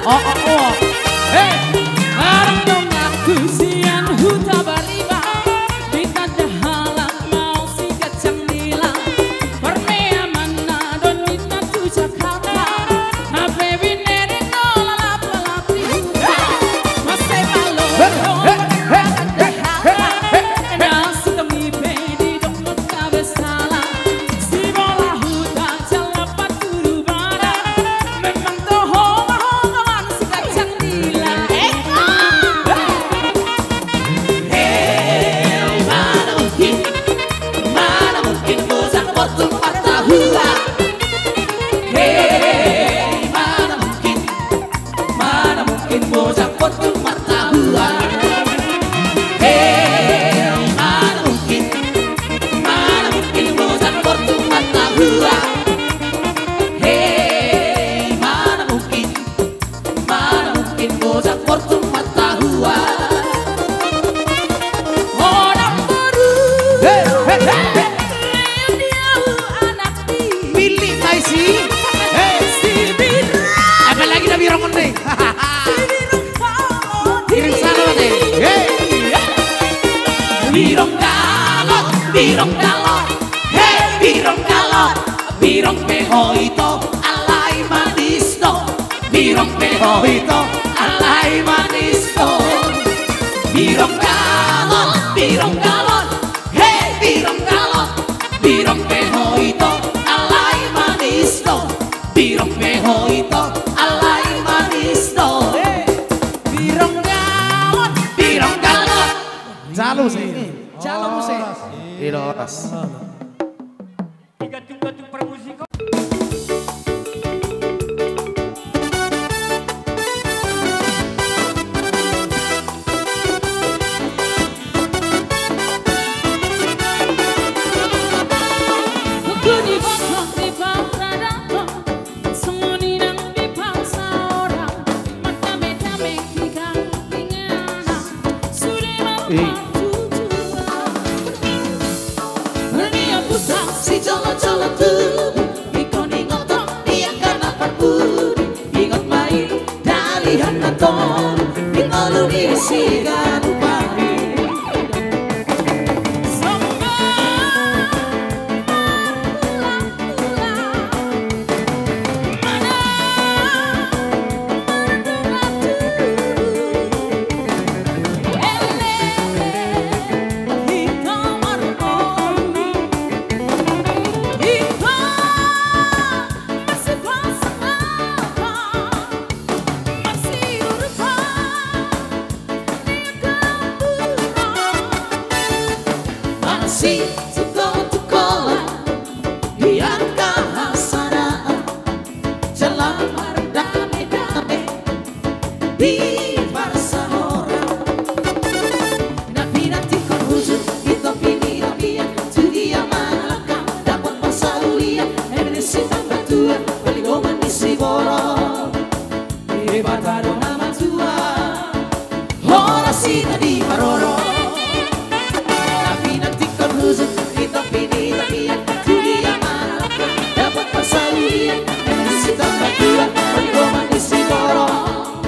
Oh, oh, oh. Hey, barang dong aku sian huta bariba. Kita dahalang mau si kacang nila. Permea mana don kita tu Jakarta. Hape binere no lalap lalap di huta. Masai malo nasi kami pedi dong kabe salah. Si bola huta jalapat turu bada. Memang toho mahogalan si kacang nila. Mana mungkin bosan potong mata hua. Hey, mana mungkin bosan potong mata hua. Hey, mana mungkin bosan potong mata hua. Hey, mana mungkin bosan potong mata hua. Orang baru Pilih Maisi. Apa lagi na birong nih? Kirim salam deh. Birong galon, hey birong peho itu alai manis no. Birong peho itu alai manis no. Birong galon, hey birong peho itu alai manis no. Birong peho itu alai manis no. Birong galon. Jalo sih. Jalo sih. Iros. Gadung-gadung permusik. Di bawah di bawah semoni nang di pausa orang mata beta mekika tingana sudah tujuan berniat putar Si jolo-jolo tuh ikon ingotok dia karena perpuri ingot main dari hanaton ingolu isi garupari. Si tukola biarkah hasanah jalan damai-damai di barisan orang. Nanti kau hujur kita pilih dia tu dia malakah dapat pasaulia emerisi tambah tua beli goman isi borong hebat ada nama tua orang si tadi paroro. Kita pilih dia tu dia malakah dapat pasaulia emerisi tambah tua beli goman isi borong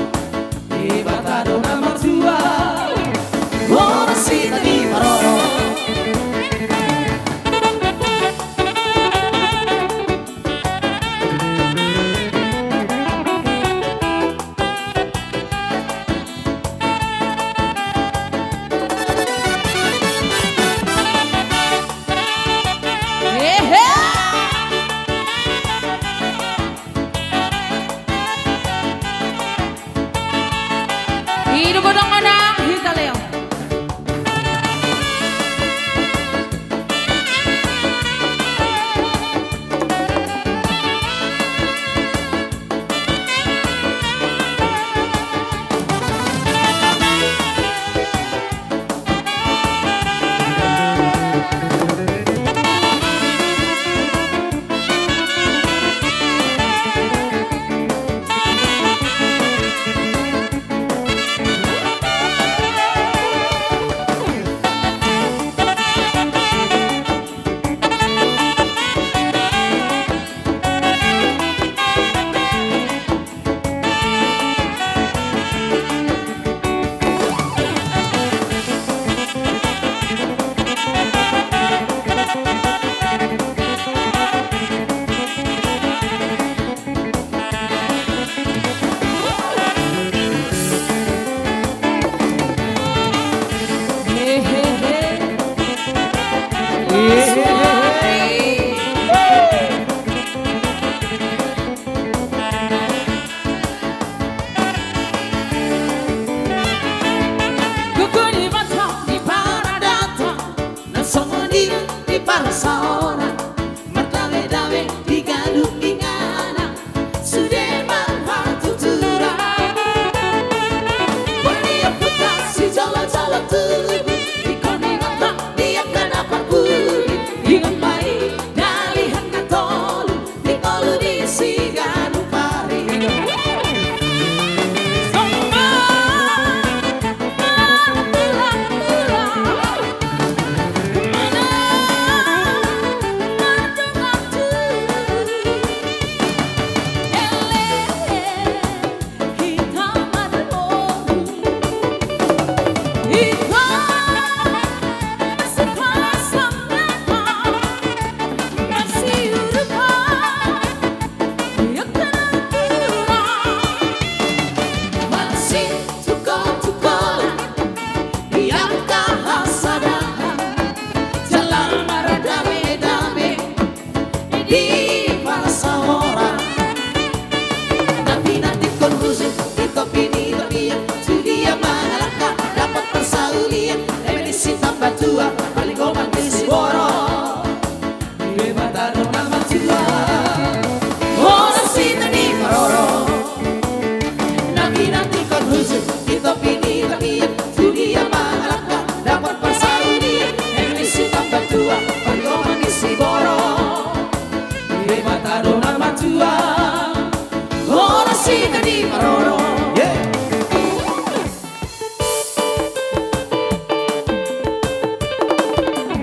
Maroro.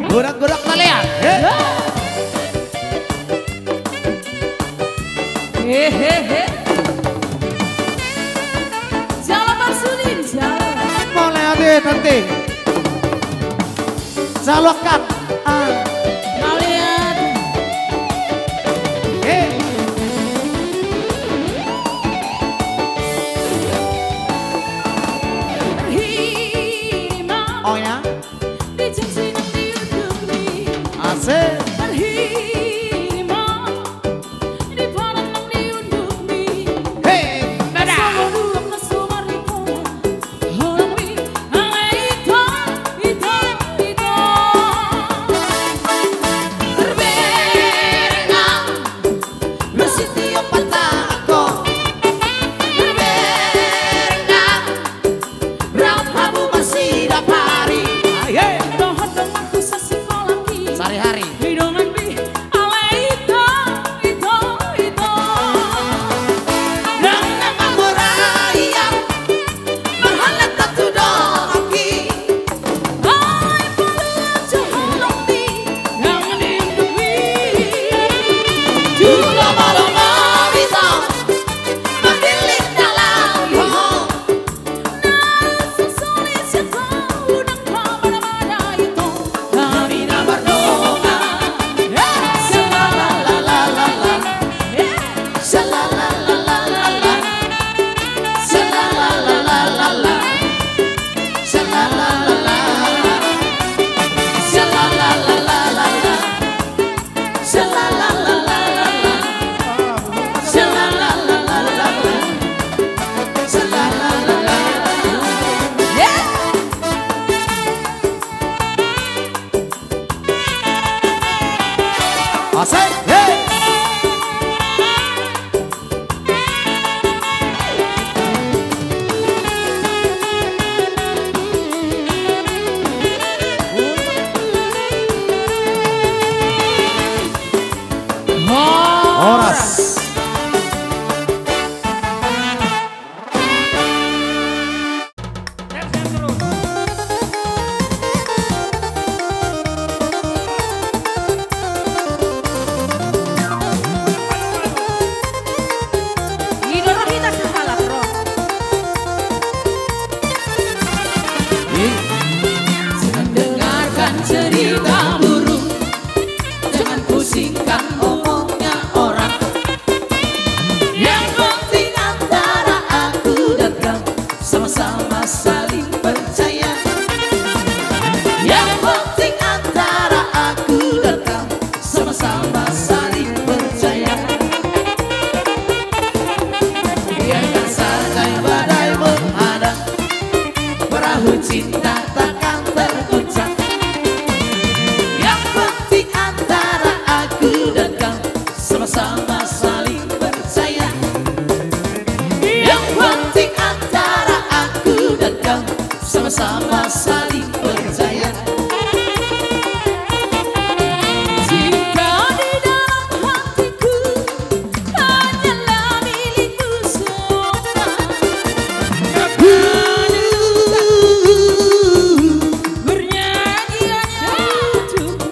Gorak-gorak kalian. Hehehe. Jalan Marsudin, jalan. Mulai ade nanti. Jalokan. Kalian. Berhima. Oh ya. Di janji nanti untuk mi. Asik. Berhima. Di palang nanti untuk mi. Hei, nada. Sumurung na sumaripo. Holang mi. Ito. Berenang bersitio patako. Berenang rapamu masih dapari. Dohon dong aku sa psikolagi. Sehari-hari. Hidungan mi. Ito. Dan nama merayap berhangat tatu doki. Ay, palang joholong mi. Yang diunduk mi. Jula malama bisa makiling dalam hong. Sesali siapa unang pamana-mana ito. Kami na berdoa. Shalalalalala. Shalalalalala. Shalalalalala. Shalalalala. Shalalalalala. Shalalalalala. Shalalalalala. Shalalalala. Asik, hey! Horas. Idorahita sa halak ro. Jangan dengarkan cerita burung, jangan pusingkan omongnya orang. Yang penting antara aku dan kamu sama-sama saling percaya. Yang penting antara aku dan kamu sama-sama saling percaya. Biarkan saja badai menghadang, perahu cinta takkan terguncang. Yang penting antara aku dan kamu sama-sama saling percaya. Yang penting antara aku dan kamu sama-sama saling percaya. Jika di dalam hatiku hanyalah milikmu semua. Bernyanyi hanya untukmu.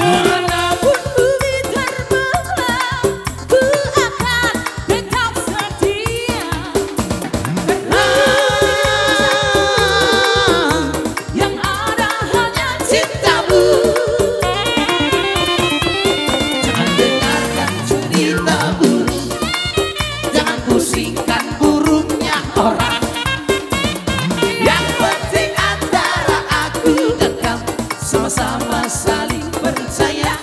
Walaupun bumi terbelah, ku akan tetap setia. Yang ada hanya Cintamu. Jangan dengarkan cerita burung, jangan pusingkan burungnya orang. Yang penting antara aku dan kamu sama-sama saling percaya.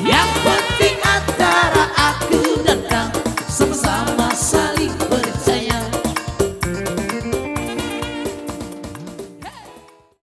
Yang penting antara aku dan kamu sama-sama saling